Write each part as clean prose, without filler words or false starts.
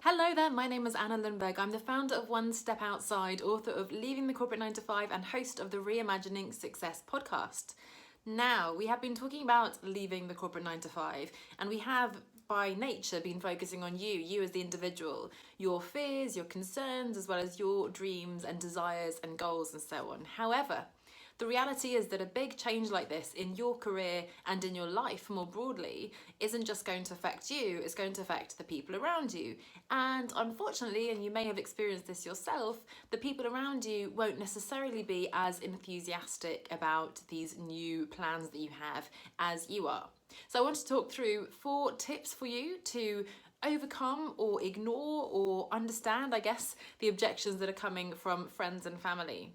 Hello there, my name is Anna Lundberg. I'm the founder of One Step Outside, author of Leaving the Corporate 9 to 5 and host of the Reimagining Success podcast. Now, we have been talking about leaving the corporate 9 to 5, and we have by nature been focusing on you as the individual, your fears, your concerns, as well as your dreams and desires and goals and so on. However, the reality is that a big change like this in your career and in your life more broadly isn't just going to affect you, it's going to affect the people around you. And unfortunately, and you may have experienced this yourself, the people around you won't necessarily be as enthusiastic about these new plans that you have as you are. So I want to talk through 4 tips for you to overcome or ignore or understand, I guess, the objections that are coming from friends and family.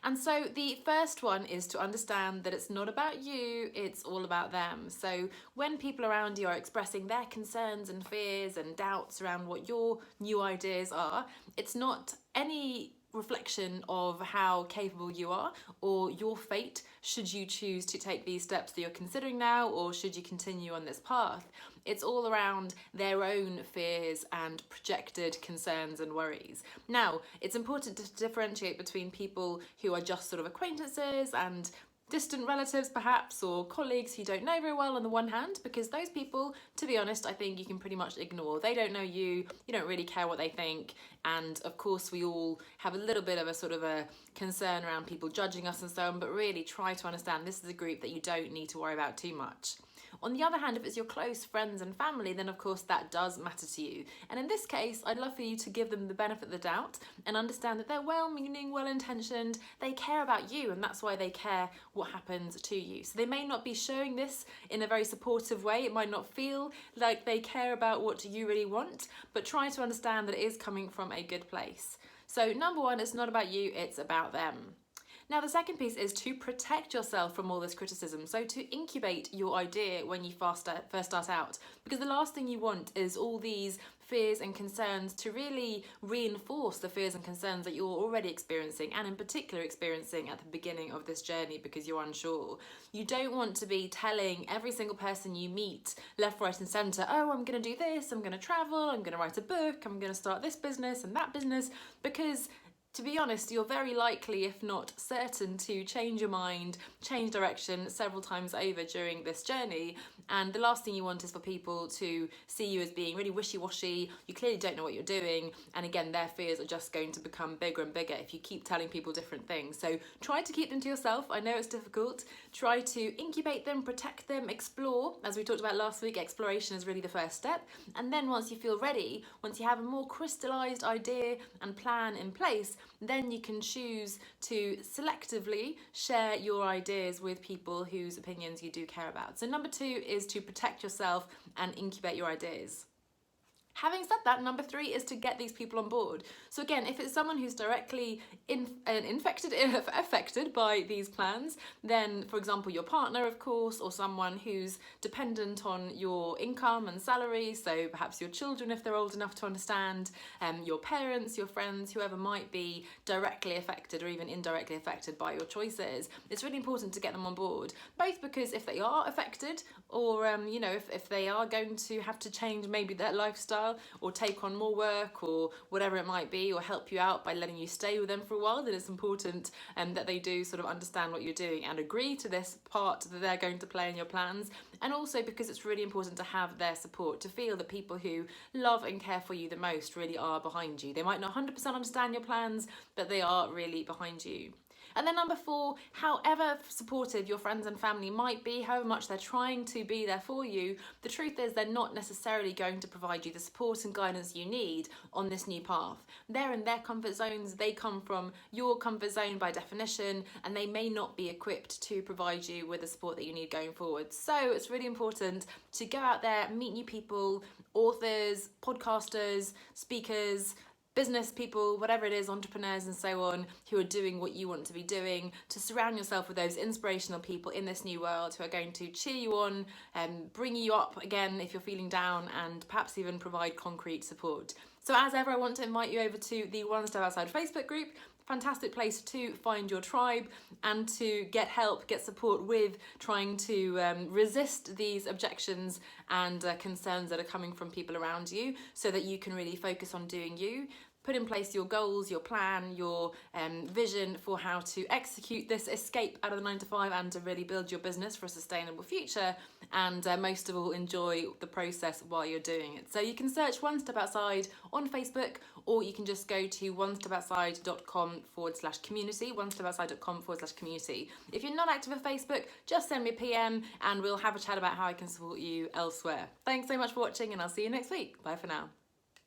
And so the first one is to understand that it's not about you, it's all about them. So when people around you are expressing their concerns and fears and doubts around what your new ideas are, it's not any reflection of how capable you are or your fate should you choose to take these steps that you're considering now, or should you continue on this path. It's all around their own fears and projected concerns and worries. Now, it's important to differentiate between people who are just sort of acquaintances and distant relatives perhaps, or colleagues who you don't know very well on the one hand, because those people, to be honest, I think you can pretty much ignore. They don't know you don't really care what they think, and of course we all have a little bit of a sort of a concern around people judging us and so on, but really try to understand this is a group that you don't need to worry about too much. On the other hand, if it's your close friends and family, then of course that does matter to you. And in this case, I'd love for you to give them the benefit of the doubt and understand that they're well-meaning, well-intentioned, they care about you, and that's why they care what happens to you. So they may not be showing this in a very supportive way, it might not feel like they care about what you really want, but try to understand that it is coming from a good place. So number 1, it's not about you, it's about them. Now, the second piece is to protect yourself from all this criticism. So to incubate your idea when you first start out, because the last thing you want is all these fears and concerns to really reinforce the fears and concerns that you're already experiencing, and in particular experiencing at the beginning of this journey because you're unsure. You don't want to be telling every single person you meet left, right and centre, oh, I'm going to do this, I'm going to travel, I'm going to write a book, I'm going to start this business and that business, because to be honest, you're very likely, if not certain, to change your mind, change direction several times over during this journey. And the last thing you want is for people to see you as being really wishy-washy. You clearly don't know what you're doing. And again, their fears are just going to become bigger and bigger if you keep telling people different things. So try to keep them to yourself. I know it's difficult. Try to incubate them, protect them, explore. As we talked about last week, exploration is really the first step. And then once you feel ready, once you have a more crystallized idea and plan in place, then you can choose to selectively share your ideas with people whose opinions you do care about. So number 2 is to protect yourself and incubate your ideas. Having said that, number 3 is to get these people on board. So again, if it's someone who's directly affected by these plans, then for example your partner, of course, or someone who's dependent on your income and salary, so perhaps your children if they're old enough to understand, your parents, your friends, whoever might be directly affected or even indirectly affected by your choices, it's really important to get them on board, both because if they are affected, or if they are going to have to change maybe their lifestyle or take on more work or whatever it might be, or help you out by letting you stay with them for a while, then it's important that they do sort of understand what you're doing and agree to this part that they're going to play in your plans. And also because it's really important to have their support, to feel that people who love and care for you the most really are behind you. They might not 100% understand your plans, but they are really behind you. And then number 4, however supportive your friends and family might be, however much they're trying to be there for you, the truth is they're not necessarily going to provide you the support and guidance you need on this new path. They're in their comfort zones, they come from your comfort zone by definition, and they may not be equipped to provide you with the support that you need going forward. So it's really important to go out there, meet new people, authors, podcasters, speakers, business people, whatever it is, entrepreneurs and so on, who are doing what you want to be doing, to surround yourself with those inspirational people in this new world who are going to cheer you on and bring you up again if you're feeling down, and perhaps even provide concrete support. So as ever, I want to invite you over to the One Step Outside Facebook group. fantastic place to find your tribe and to get help, get support with trying to resist these objections and concerns that are coming from people around you, so that you can really focus on doing you. Put in place your goals, your plan, your vision for how to execute this escape out of the 9 to 5 and to really build your business for a sustainable future, and most of all, enjoy the process while you're doing it. So you can search One Step Outside on Facebook, or you can just go to onestepoutside.com/community, onestepoutside.com/community. If you're not active on Facebook, just send me a PM and we'll have a chat about how I can support you elsewhere. Thanks so much for watching, and I'll see you next week. Bye for now.